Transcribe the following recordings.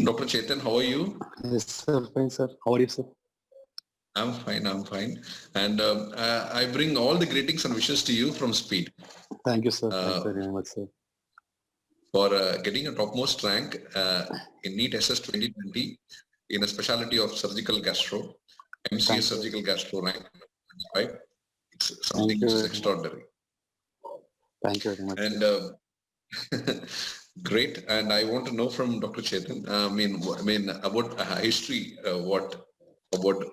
Dr. Chetan, how are you? Yes, sir. Fine, sir. How are you, sir? I'm fine, I'm fine. And I bring all the greetings and wishes to you from Speed Thank you, sir. Thanks uh, very much, sir. for getting a topmost rank in NEET SS 2020 in a specialty of surgical gastro, MCS Thank you. surgical gastro rank 5. It's something Thank you which is very much. extraordinary. Thank you very much, sir. And great. And I want to know from Dr. Chetan, about history, what about,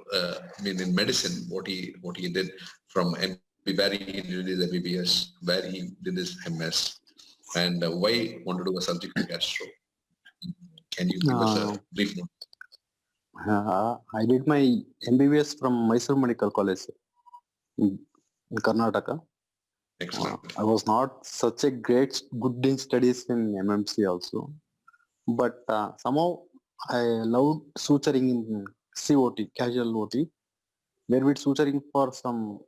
in medicine, what he did from MP, where he did his MBBS, where he did his MS, and why want to do a surgical gastro. Can you give us a Uh, brief note? I did my MBBS from Mysore Medical College, sir, in Karnataka. Excellent. I was not such a good in studies in MMC also, but somehow I loved suturing in COT, casual OT, where we suturing for some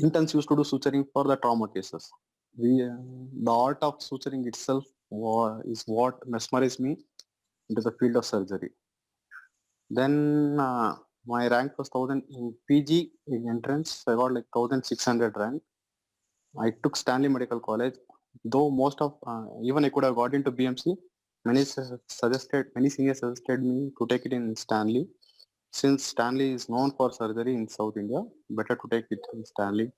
interns used to do suturing for the trauma cases. The art of suturing itself is what mesmerized me into the field of surgery. Then my rank was 1000 in PG in entrance. I got like 1600 rank. I took Stanley Medical College, though most of even I could have got into BMC. Many seniors suggested me to take it in Stanley. Since Stanley is known for surgery in South India, better to take it in Stanley.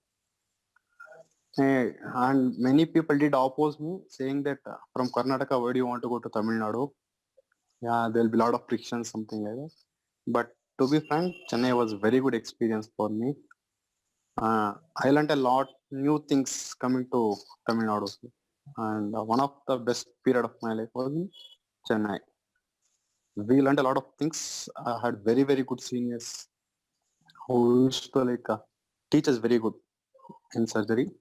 And many people did oppose me, saying that from Karnataka, why do you want to go to Tamil Nadu? Yeah, there'll be a lot of friction, something like that. But to be frank, Chennai was very good experience for me. I learned a lot new things coming to Tamil Nadu, and one of the best period of my life was in Chennai. We learned a lot of things. I had very good seniors who used to teach us very good in surgery.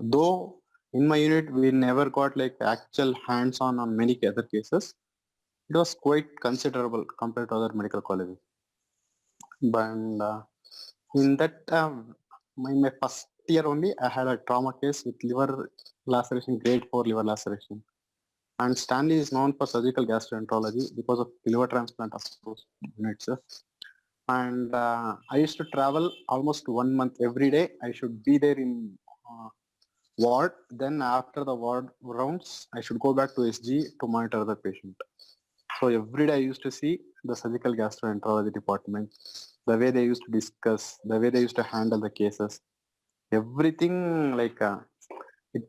Though in my unit we never got like actual hands-on many other cases, it was quite considerable compared to other medical colleges. But in that my first year only, I had a trauma case with liver laceration, grade 4 liver laceration. And Stanley is known for surgical gastroenterology because of liver transplant of those units. And I used to travel almost 1 month every day. I should be there in ward. Then after the ward rounds, I should go back to SG to monitor the patient. So every day I used to see the surgical gastroenterology department, the way they used to discuss, the way they used to handle the cases, everything it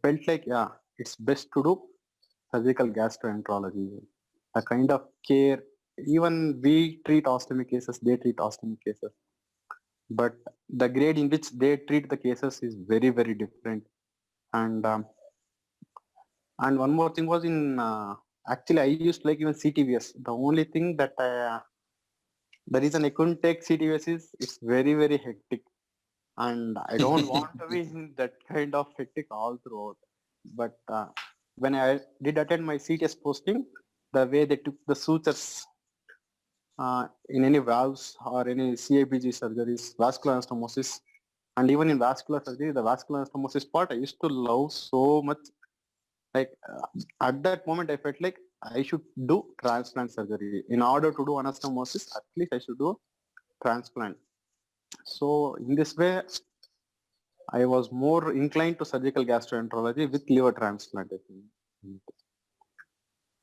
felt like, yeah, it's best to do surgical gastroenterology. The kind of care, even we treat ostomy cases, they treat ostomy cases, but the grade in which they treat the cases is very different. And and one more thing was in actually I used to like even CTVS. The only thing that the reason I couldn't take CTVS is it's very hectic, and I don't want to be in that kind of hectic all throughout. But when I did attend my CTS posting, the way they took the sutures in any valves or any CABG surgeries, vascular anastomosis, and even in vascular surgery, the vascular anastomosis part I used to love so much. Like at that moment, I felt like I should do transplant surgery. In order to do anastomosis, at least I should do transplant. So in this way, I was more inclined to surgical gastroenterology with liver transplantation.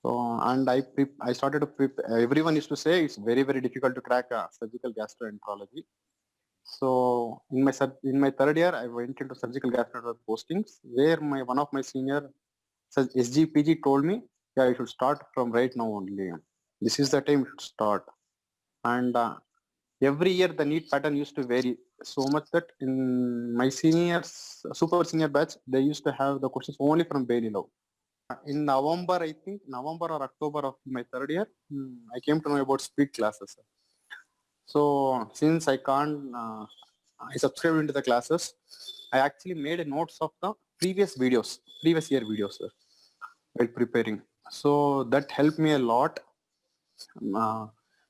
So, and I started to everyone used to say it's very difficult to crack surgical gastroenterology. So in my third year, I went into surgical gastroenterology postings where my one of my senior SGPG told me, yeah, you should start from right now only. This is the time you should start. And every year the NEET pattern used to vary so much that in my seniors, super senior batch, they used to have the questions only from Bailey Law. In November, I think, November or October of my third year, I came to know about speed classes. So since I can't, I subscribed into the classes, I actually made a notes of the previous year videos while preparing. So that helped me a lot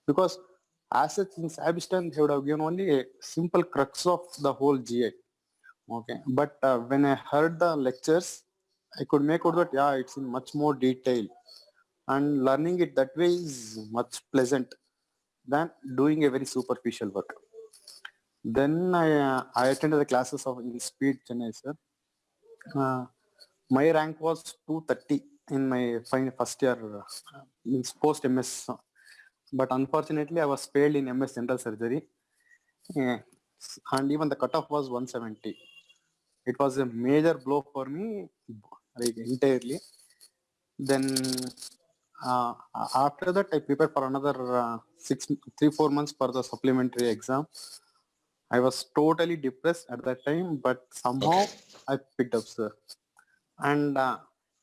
because as such in Sabistan, they would have given only a simple crux of the whole GI. Okay, but when I heard the lectures, I could make out that yeah, it's in much more detail. and learning it that way is much pleasant than doing a very superficial work. Then I attended the classes of in Speed Chennai, sir. Uh, my rank was 230 in my first year in post MS, but unfortunately I was failed in MS General Surgery. Yeah. And even the cutoff was 170. It was a major blow for me, like entirely. Then after that, I prepared for another 3-4 months for the supplementary exam. I was totally depressed at that time, but somehow Okay. I picked up, sir. And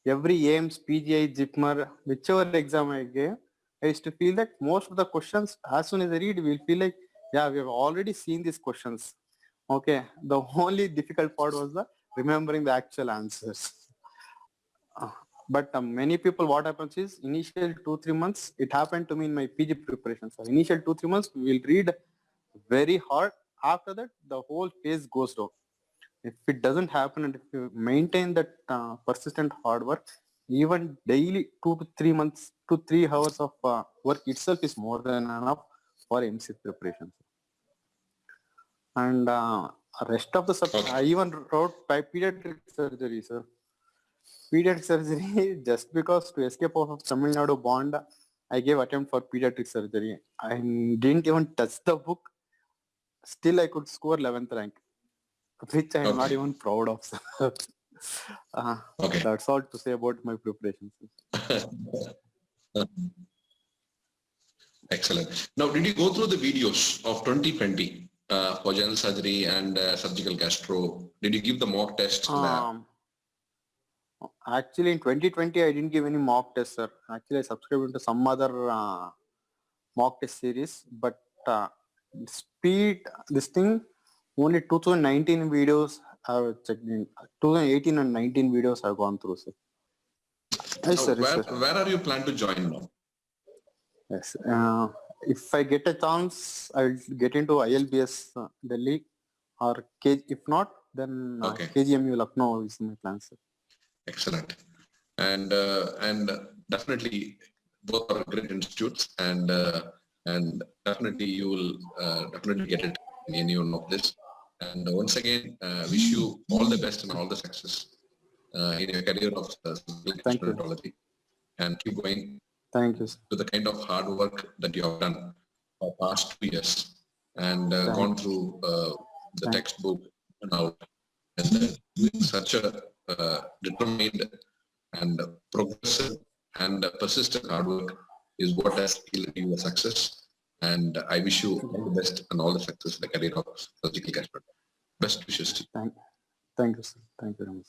every AIMS, PGI, JIPMER, whichever exam I gave, I used to feel that most of the questions, as soon as I read, we'll feel like, yeah, we have already seen these questions. Okay, the only difficult part was the remembering the actual answers. But many people, what happens is, initial 2-3 months, it happened to me in my PG preparation. So initial 2-3 months, we will read very hard. After that, the whole phase goes down. If it doesn't happen and if you maintain that persistent hard work, even daily 2 to 3 months to 3 hours of work itself is more than enough for MC preparation. And rest of the subject, I Okay. even wrote pediatric surgery, sir. Pediatric surgery, just because to escape out of Tamil Nadu bond, I gave attempt for pediatric surgery. I didn't even touch the book. Still, I could score 11th rank, which I am not Okay. even proud of, sir. uh, Okay. that's all to say about my preparations. Excellent. Now, did you go through the videos of 2020 for general surgery and surgical gastro? Did you give the mock tests? Um, Actually, in 2020, I didn't give any mock test, sir. Actually, I subscribed into some other mock test series, but speed, this thing, only 2019 videos I've checked in. 2018 and 19 videos I've gone through, sir. Yes, Now, sir. Yes, sir. where are you plan to join now? Yes. If I get a chance, I'll get into ILBS Delhi or K. If not, then Okay. KGMU Lucknow is my plan, sir. Excellent. And definitely both are great institutes, and definitely you will definitely get it in any one of this. And once again, wish you all the best and all the success in your career of Thank you. gastroenterology, and keep going Thank you, sir. to the kind of hard work that you have done for past 2 years and Thank gone through the Thank textbook and out, and doing such a determined and progressive and persistent hard work is what has yielded you a success. And I wish you all the best and all the success in the career of surgical gastroenterology. Best wishes to you. Thank you, sir. Thank you very much.